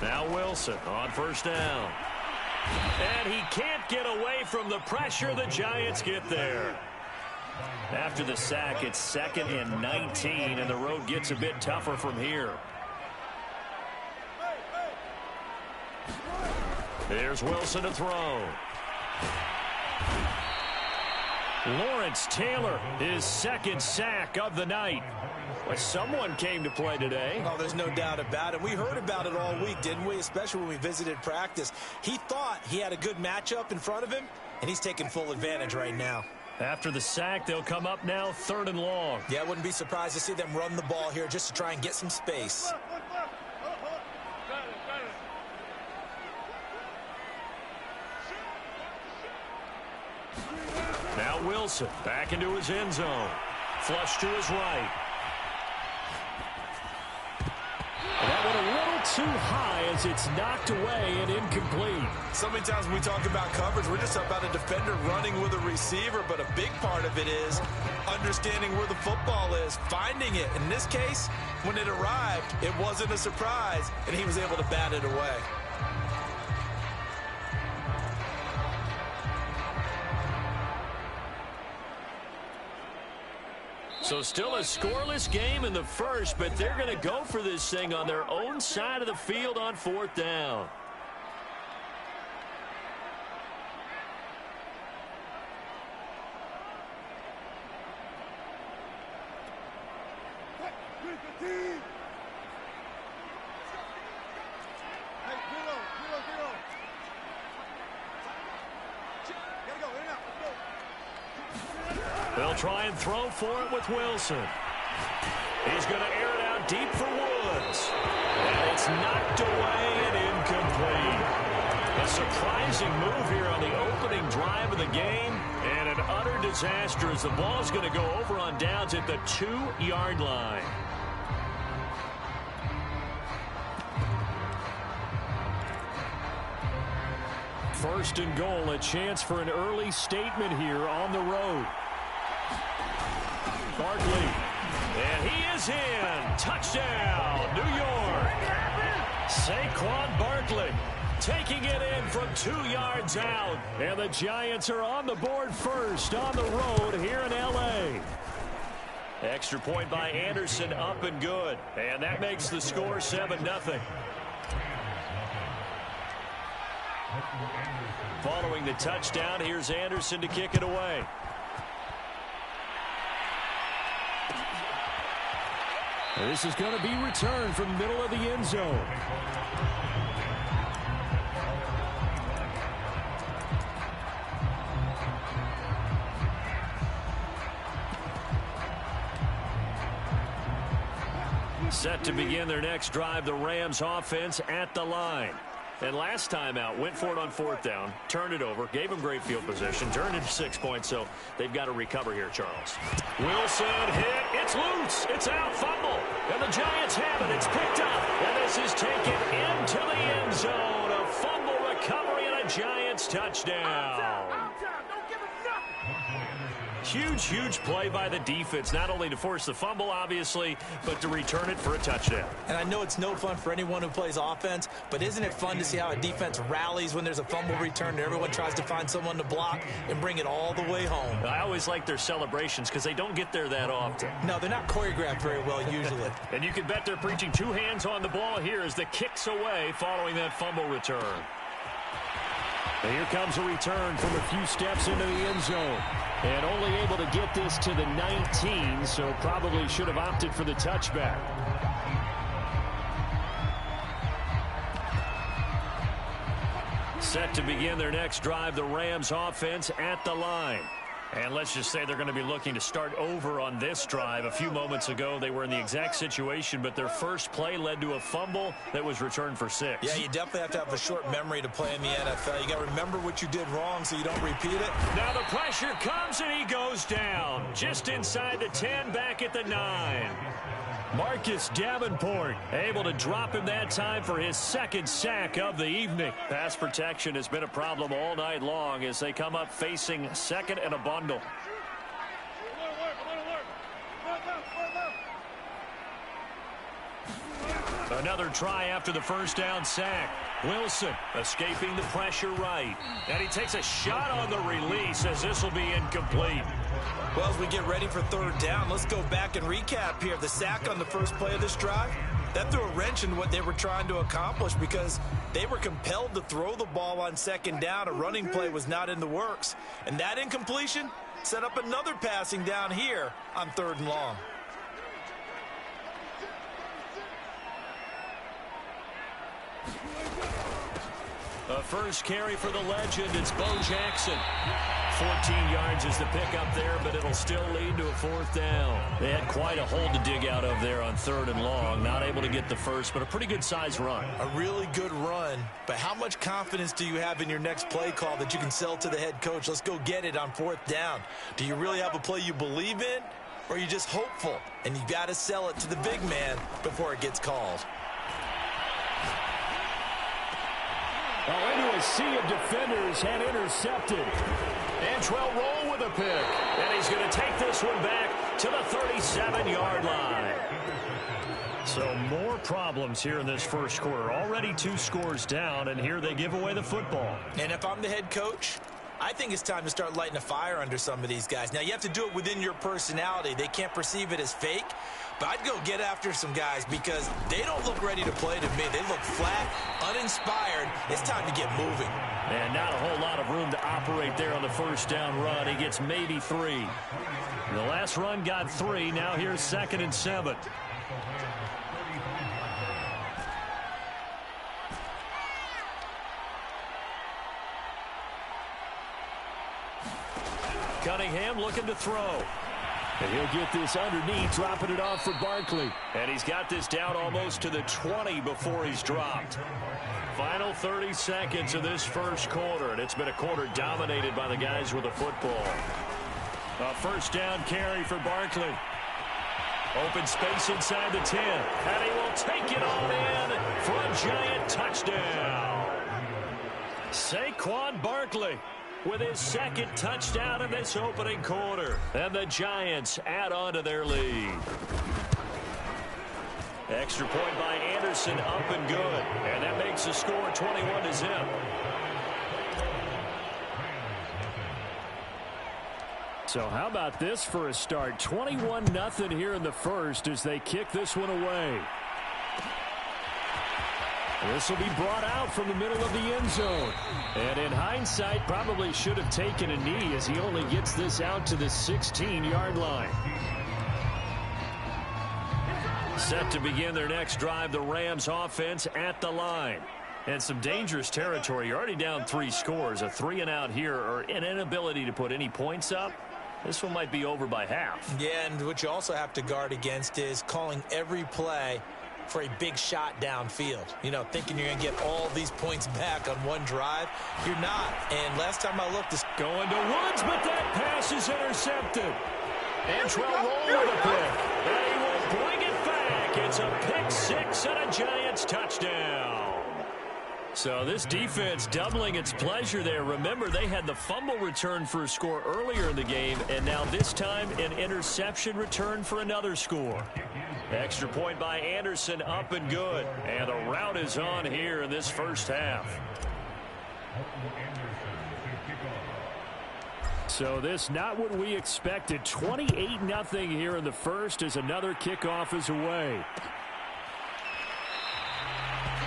Now Wilson on first down. And he can't get away from the pressure. The Giants get there. After the sack, it's 2nd and 19, and the road gets a bit tougher from here. There's Wilson to throw. Lawrence Taylor, his 2nd sack of the night. Well, someone came to play today. Oh, there's no doubt about it. We heard about it all week, didn't we? Especially when we visited practice. He thought he had a good matchup in front of him, and he's taking full advantage right now. After the sack, they'll come up now 3rd and long. Yeah, I wouldn't be surprised to see them run the ball here just to try and get some space. Now Wilson back into his end zone. Flush to his right. That went a little too high as it's knocked away and incomplete. So many times when we talk about coverage, we're just about a defender running with a receiver, but a big part of it is understanding where the football is, finding it. In this case, when it arrived, it wasn't a surprise, and he was able to bat it away. So still a scoreless game in the first, but they're going to go for this thing on their own side of the field on 4th down. They'll try and throw for it with Wilson. He's going to air it out deep for Woods. And it's knocked away and incomplete. A surprising move here on the opening drive of the game. And an utter disaster as the ball's going to go over on downs at the 2-yard line. First and goal, a chance for an early statement here on the road. Barkley, and he is in. Touchdown, New York. Saquon Barkley taking it in from 2 yards out. And the Giants are on the board first on the road here in L.A. Extra point by Anderson, up and good. And that makes the score 7-0. Following the touchdown, here's Anderson to kick it away. This is going to be returned from the middle of the end zone. Set to begin their next drive, the Rams offense at the line. And last time out, went for it on 4th down, turned it over, gave them great field position, turned into 6 points, so they've got to recover here, Charles. Wilson hit, it's loose, it's out, fumble, and the Giants have it, it's picked up, and this is taken into the end zone. A fumble recovery and a Giants touchdown. Don't give him nothing. Huge, huge play by the defense, not only to force the fumble, obviously, but to return it for a touchdown. And I know it's no fun for anyone who plays offense, but isn't it fun to see how a defense rallies when there's a fumble return and everyone tries to find someone to block and bring it all the way home? I always like their celebrations because they don't get there that often. No, they're not choreographed very well usually. And you can bet they're preaching 2 hands on the ball here as the kick's away following that fumble return. And here comes a return from a few steps into the end zone. And only able to get this to the 19, so probably should have opted for the touchback. Set to begin their next drive, the Rams offense at the line. And let's just say they're going to be looking to start over on this drive. A few moments ago, they were in the exact situation, but their first play led to a fumble that was returned for 6. Yeah, you definitely have to have a short memory to play in the NFL. You got to remember what you did wrong so you don't repeat it. Now the pressure comes and he goes down. Just inside the 10, back at the 9. Marcus Davenport able to drop him that time for his 2nd sack of the evening. Pass protection has been a problem all night long as they come up facing 2nd and a bundle. Another try after the first down sack. Wilson escaping the pressure right. And he takes a shot on the release as this will be incomplete. Well, as we get ready for third down, let's go back and recap here. The sack on the first play of this drive, that threw a wrench in what they were trying to accomplish because they were compelled to throw the ball on second down. A running play was not in the works. And that incompletion set up another passing down here on third and long. A first carry for the legend. It's Bo Jackson. 14 yards is the pickup there, but it'll still lead to a fourth down. They had quite a hole to dig out of there on third and long. Not able to get the first, but a pretty good size run. A really good run, but how much confidence do you have in your next play call that you can sell to the head coach? Let's go get it on fourth down. Do you really have a play you believe in, or are you just hopeful? And you got to sell it to the big man before it gets called. Into a sea of defenders had intercepted. Antrell Roll with a pick. And he's going to take this one back to the 37-yard line. So more problems here in this first quarter. Already 2 scores down, and here they give away the football. And if I'm the head coach, I think it's time to start lighting a fire under some of these guys. Now, you have to do it within your personality. They can't perceive it as fake. But I'd go get after some guys because they don't look ready to play to me. They look flat, uninspired. It's time to get moving. And not a whole lot of room to operate there on the first down run. He gets maybe 3. The last run got 3. Now here's 2nd and 7. Cunningham looking to throw. And he'll get this underneath, dropping it off for Barkley. And he's got this down almost to the 20 before he's dropped. Final 30 seconds of this first quarter, and it's been a quarter dominated by the guys with the football. A first down carry for Barkley. Open space inside the 10. And he will take it all in for a giant touchdown. Saquon Barkley with his 2nd touchdown in this opening quarter. And the Giants add on to their lead. Extra point by Anderson, up and good. And that makes the score 21-0. So how about this for a start? 21-0 here in the first as they kick this one away. This will be brought out from the middle of the end zone. And in hindsight, probably should have taken a knee as he only gets this out to the 16-yard line. Set to begin their next drive, the Rams offense at the line. And some dangerous territory. You're already down 3 scores. A 3-and-out here or an inability to put any points up. This one might be over by half. Yeah, and what you also have to guard against is calling every play for a big shot downfield. You know, thinking you're going to get all these points back on one drive. You're not. And last time I looked, this going to Woods, but that pass is intercepted. Antrell Roll with a pick. And he will bring it back. It's a pick 6 and a Giants touchdown. So this defense doubling its pleasure there. Remember, they had the fumble return for a score earlier in the game, and now this time an interception return for another score. Extra point by Anderson, up and good. And the route is on here in this first half. So this not what we expected. 28-0 here in the first as another kickoff is away.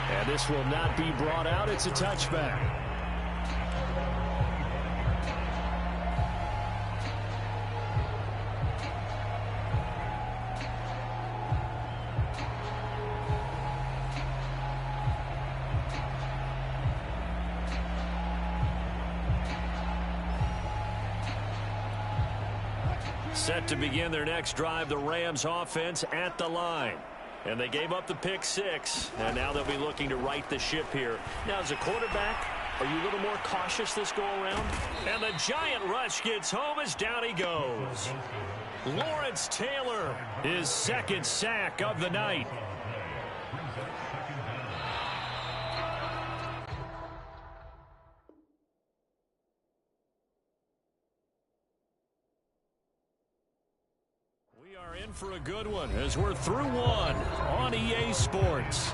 And this will not be brought out. It's a touchback. Set to begin their next drive, the Rams offense at the line. And they gave up the pick 6, and now they'll be looking to right the ship here. Now, as a quarterback, are you a little more cautious this go-around? And the giant rush gets home as down he goes. Lawrence Taylor, his 2nd sack of the night. in for a good one as we're through one on EA Sports.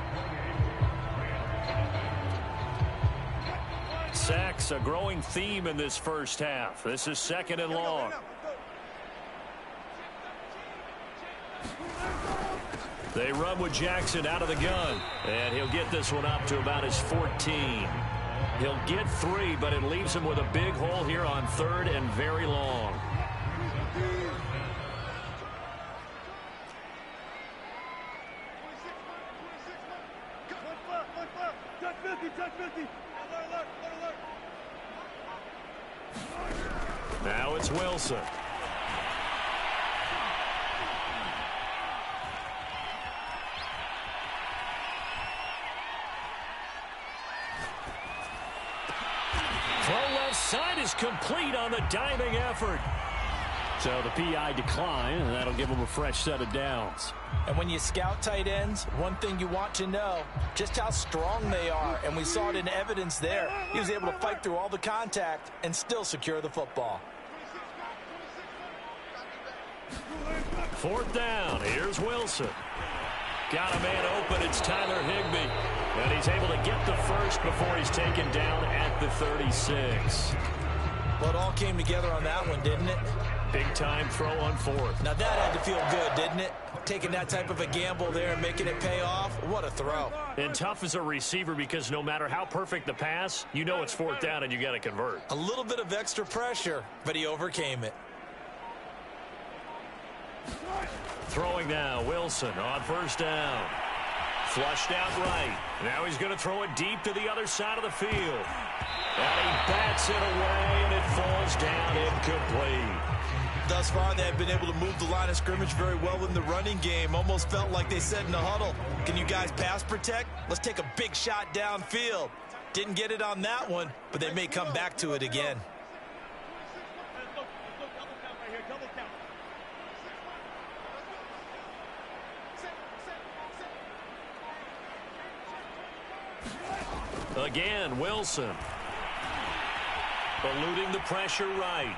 Sacks, a growing theme in this first half. This is 2nd and long. They run with Jackson out of the gun, and he'll get this one up to about his 14. He'll get 3, but it leaves him with a big hole here on 3rd and very long. Now it's Wilson. Throw left side is complete on the diving effort. So the PI decline, and that'll give him a fresh set of downs. And when you scout tight ends, one thing you want to know, just how strong they are. And we saw it in evidence there. He was able to fight through all the contact and still secure the football. 4th down. Here's Wilson. Got a man open. It's Tyler Higbee. And he's able to get the first before he's taken down at the 36. Well, it all came together on that one, didn't it? Big-time throw on 4th. Now, that had to feel good, didn't it? Taking that type of a gamble there and making it pay off. What a throw. And tough as a receiver because no matter how perfect the pass, you know it's 4th down and you got to convert. A little bit of extra pressure, but he overcame it. Throwing now, Wilson on 1st down. Flushed out right. Now he's going to throw it deep to the other side of the field. And he bats it away, and it falls down incomplete. Thus far, they have been able to move the line of scrimmage very well in the running game. Almost felt like they said in the huddle, can you guys pass protect? Let's take a big shot downfield. Didn't get it on that one, but they may come back to it again. Again, Wilson. Eluding the pressure right.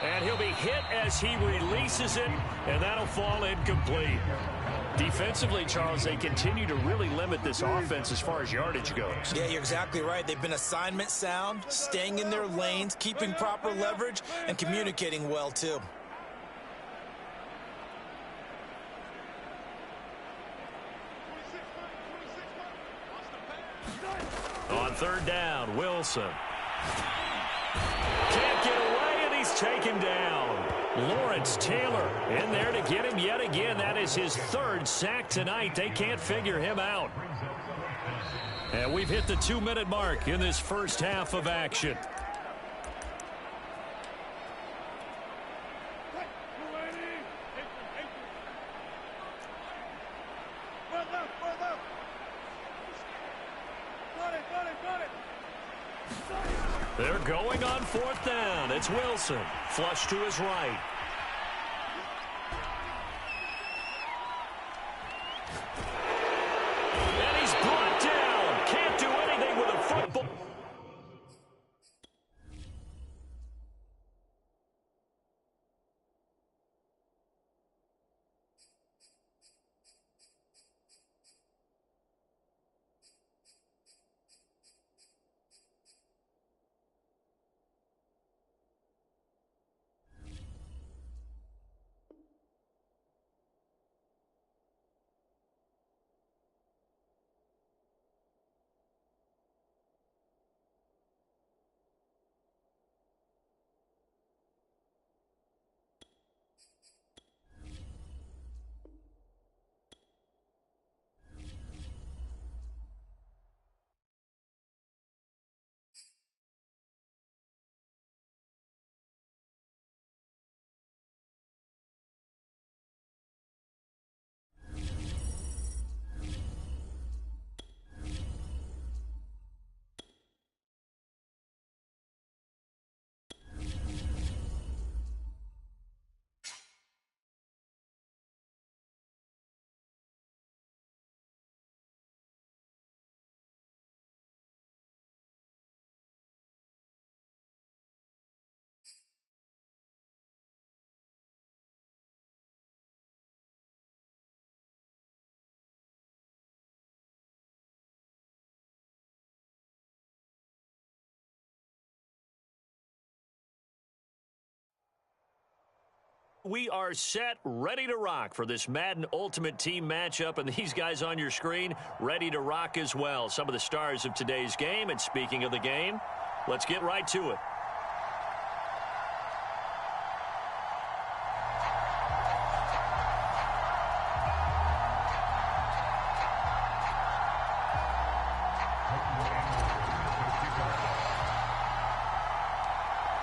And he'll be hit as he releases it, and that'll fall incomplete. Defensively, Charles, they continue to really limit this offense as far as yardage goes. Yeah, you're exactly right. They've been assignment sound, staying in their lanes, keeping proper leverage, and communicating well, too. On 3rd down, Wilson. Can't get away, and he's taken down. Lawrence Taylor in there to get him yet again. That is his 3rd sack tonight. They can't figure him out. And we've hit the 2-minute mark in this first half of action. They're going on 4th down. It's Wilson. Flush to his right. And he's brought down. Can't do anything with a football. We are set, ready to rock for this Madden Ultimate Team matchup, and these guys on your screen ready to rock as well. Some of the stars of today's game, and speaking of the game, let's get right to it.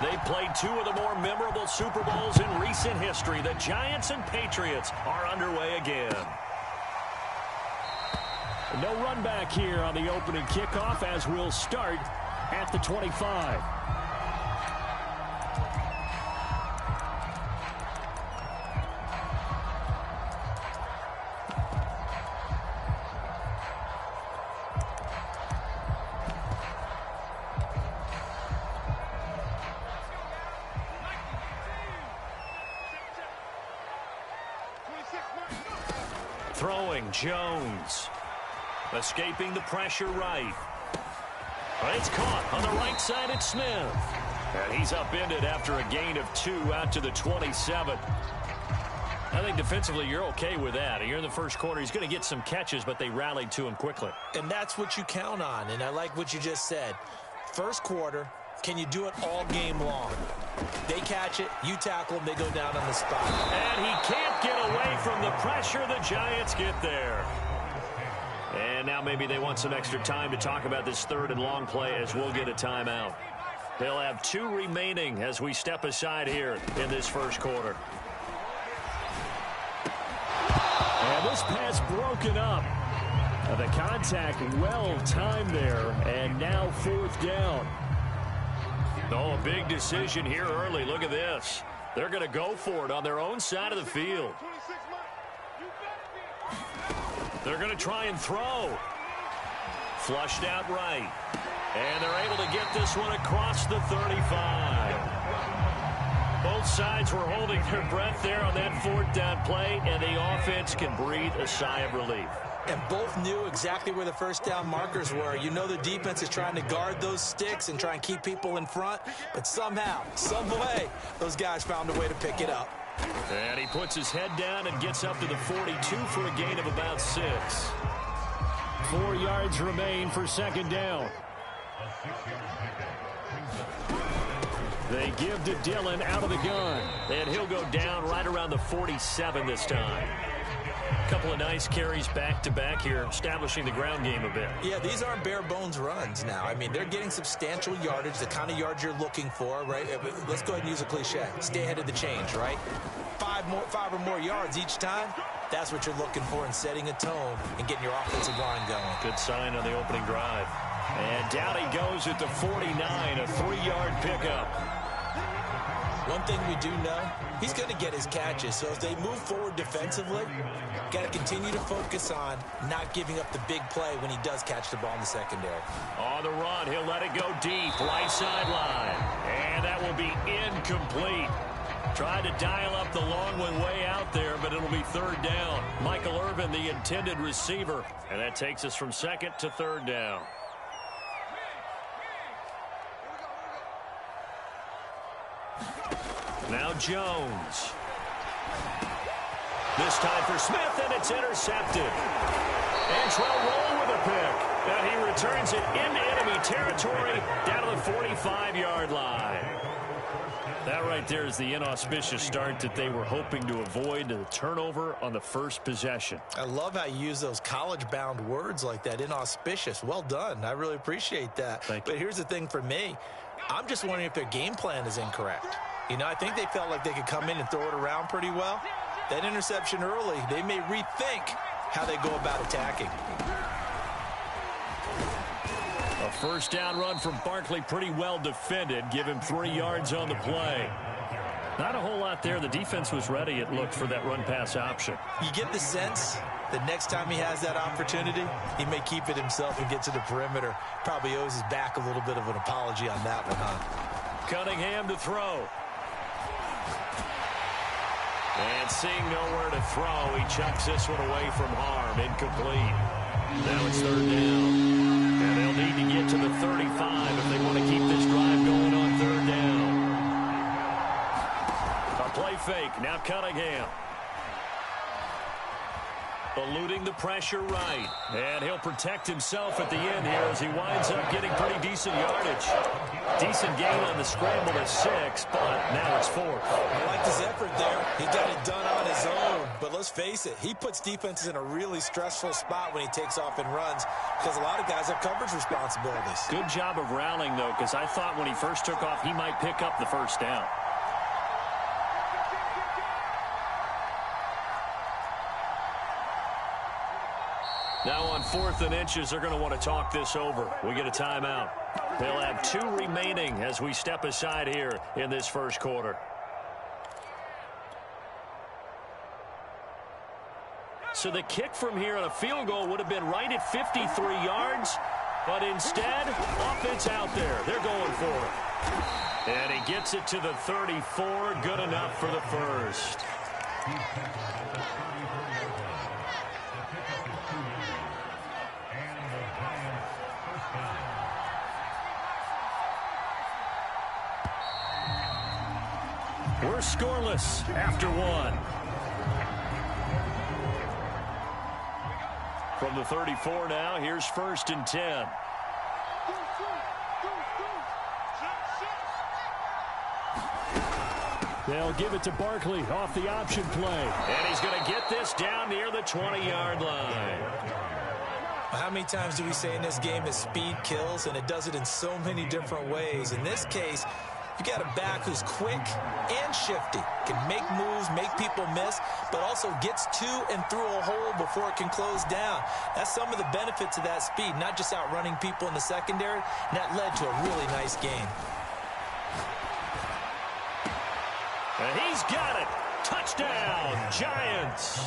They played two of the more memorable Super Bowls in recent history. The Giants and Patriots are underway again. No run back here on the opening kickoff as we'll start at the 25. Throwing, Jones. Escaping the pressure right. It's caught on the right side at Smith. And he's upended after a gain of 2 out to the 27. I think defensively you're okay with that. You're in the first quarter. He's going to get some catches, but they rallied to him quickly. And that's what you count on, and I like what you just said. First quarter, can you do it all game long? They catch it, you tackle them, they go down on the spot. And he can't get away from the pressure. The Giants get there. And now maybe they want some extra time to talk about this third and long play as we'll get a timeout. They'll have 2 remaining as we step aside here in this first quarter. And this pass broken up. The contact well timed there, and now 4th down. Oh, a big decision here early. Look at this. They're going to go for it on their own side of the field. They're going to try and throw. Flushed out right. And they're able to get this one across the 35. Both sides were holding their breath there on that 4th down play, and the offense can breathe a sigh of relief. And both knew exactly where the first down markers were. You know the defense is trying to guard those sticks and try and keep people in front, but somehow, some way, those guys found a way to pick it up. And he puts his head down and gets up to the 42 for a gain of about 6. 4 yards remain for 2nd down. They give to Dillon out of the gun. And he'll go down right around the 47 this time. A couple of nice carries back-to-back here, establishing the ground game a bit. Yeah, these aren't bare-bones runs now. I mean, they're getting substantial yardage, the kind of yards you're looking for, right? Let's go ahead and use a cliche. Stay ahead of the change, right? 5 or more yards each time, that's what you're looking for in setting a tone and getting your offensive line going. Good sign on the opening drive. And down he goes at the 49, a 3-yard pickup. One thing we do know, he's going to get his catches. So as they move forward defensively, got to continue to focus on not giving up the big play when he does catch the ball in the secondary. On the run, he'll let it go deep, right sideline. And that will be incomplete. Tried to dial up the long one way out there, but it'll be 3rd down. Michael Irvin, the intended receiver. And that takes us from 2nd to 3rd down. Now Jones. This time for Smith, and it's intercepted. Antrell Roll with a pick. Now he returns it into enemy territory down to the 45-yard line. That right there is the inauspicious start that they were hoping to avoid, the turnover on the first possession. I love how you use those college-bound words like that, inauspicious. Well done. I really appreciate that. But here's the thing for me. I'm just wondering if their game plan is incorrect. You know, I think they felt like they could come in and throw it around pretty well. That interception early, they may rethink how they go about attacking. A first down run from Barkley, pretty well defended. Give him 3 yards on the play. Not a whole lot there. The defense was ready, it looked, for that run-pass option. You get the sense that next time he has that opportunity, he may keep it himself and get to the perimeter. Probably owes his back a little bit of an apology on that one, huh? Cunningham to throw. And seeing nowhere to throw, he chucks this one away from harm. Incomplete. Now it's 3rd down. And they'll need to get to the 35 if they want to keep this drive going on 3rd down. Play fake. Now Cunningham. Eluding the pressure right. And he'll protect himself at the end here as he winds up getting pretty decent yardage. Decent gain on the scramble to 6, but now it's 4th. I liked his effort there. He got it done on his own. But let's face it, he puts defenses in a really stressful spot when he takes off and runs because a lot of guys have coverage responsibilities. Good job of rallying, though, because I thought when he first took off, he might pick up the first down. Now on 4th and inches, they're going to want to talk this over. We get a timeout. They'll have 2 remaining as we step aside here in this first quarter. So the kick from here on a field goal would have been right at 53 yards, but instead, offense out there. They're going for it. And he gets it to the 34. Good enough for the first. We're scoreless after 1. From the 34 now, here's 1st and 10. They'll give it to Barkley off the option play. And he's going to get this down near the 20-yard line. How many times do we say in this game that speed kills, and it does it in so many different ways? In this case, you got a back who's quick and shifty, can make moves, make people miss, but also gets to and through a hole before it can close down. That's some of the benefits of that speed, not just outrunning people in the secondary, and that led to a really nice game. And he's got it. Touchdown, Giants.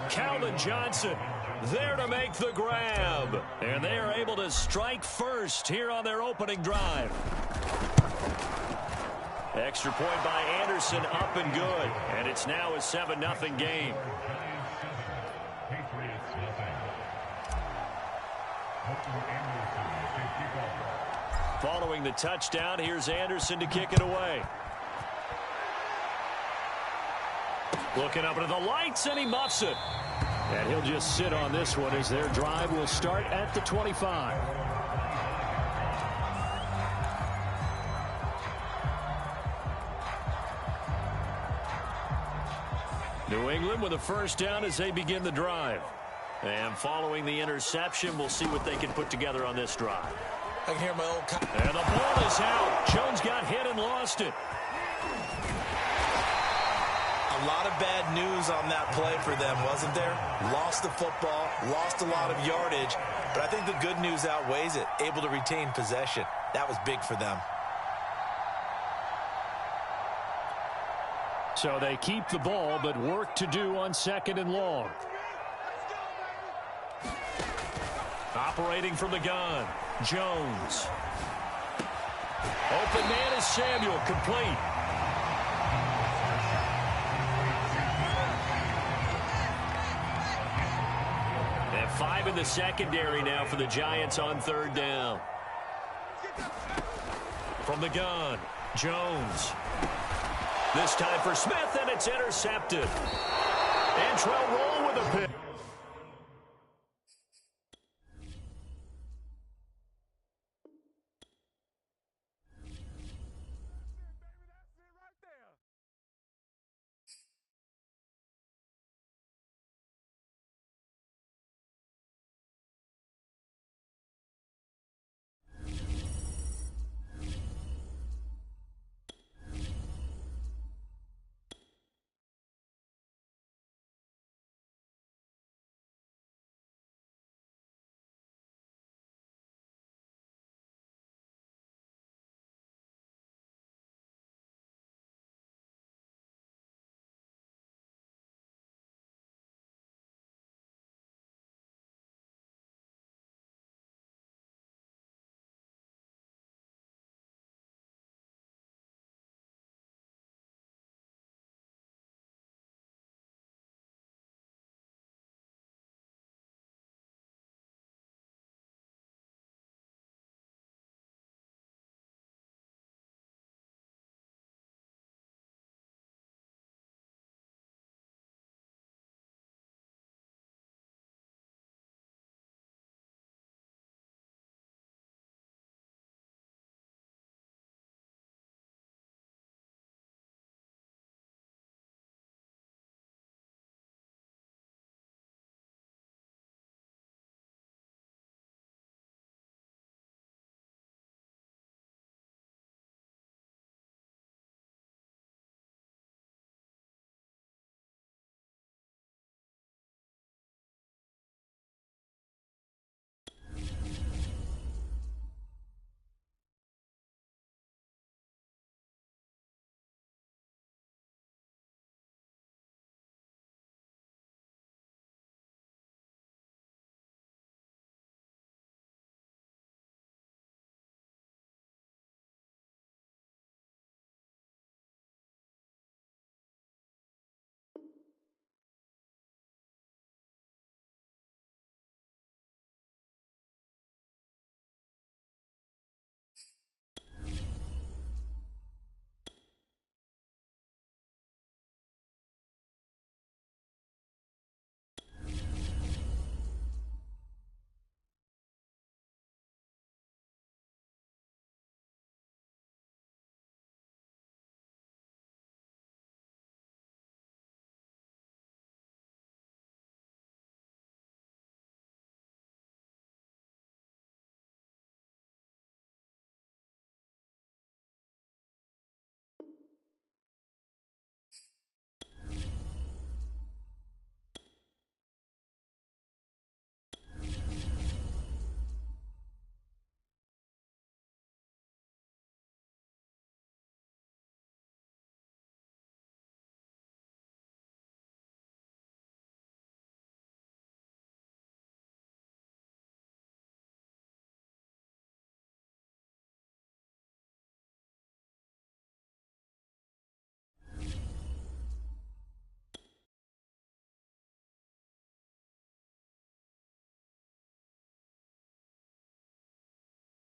Calvin Johnson there to make the grab. And they are able to strike first here on their opening drive. Extra point by Anderson, up and good. And it's now a 7-0 game. Following the touchdown, here's Anderson to kick it away. Looking up into the lights, and he muffs it. And he'll just sit on this one as their drive will start at the 25. New England with a first down as they begin the drive. And following the interception, we'll see what they can put together on this drive. I can hear my old... And the ball is out. Jones got hit and lost it. A lot of bad news on that play for them, wasn't there? Lost the football, lost a lot of yardage, but I think the good news outweighs it. Able to retain possession. That was big for them. So they keep the ball, but work to do on 2nd and long. Operating from the gun, Jones. Open man is Samuel, complete. And 5 in the secondary now for the Giants on 3rd down. From the gun, Jones. This time for Smith, and it's intercepted. Antrell Roll with a pick.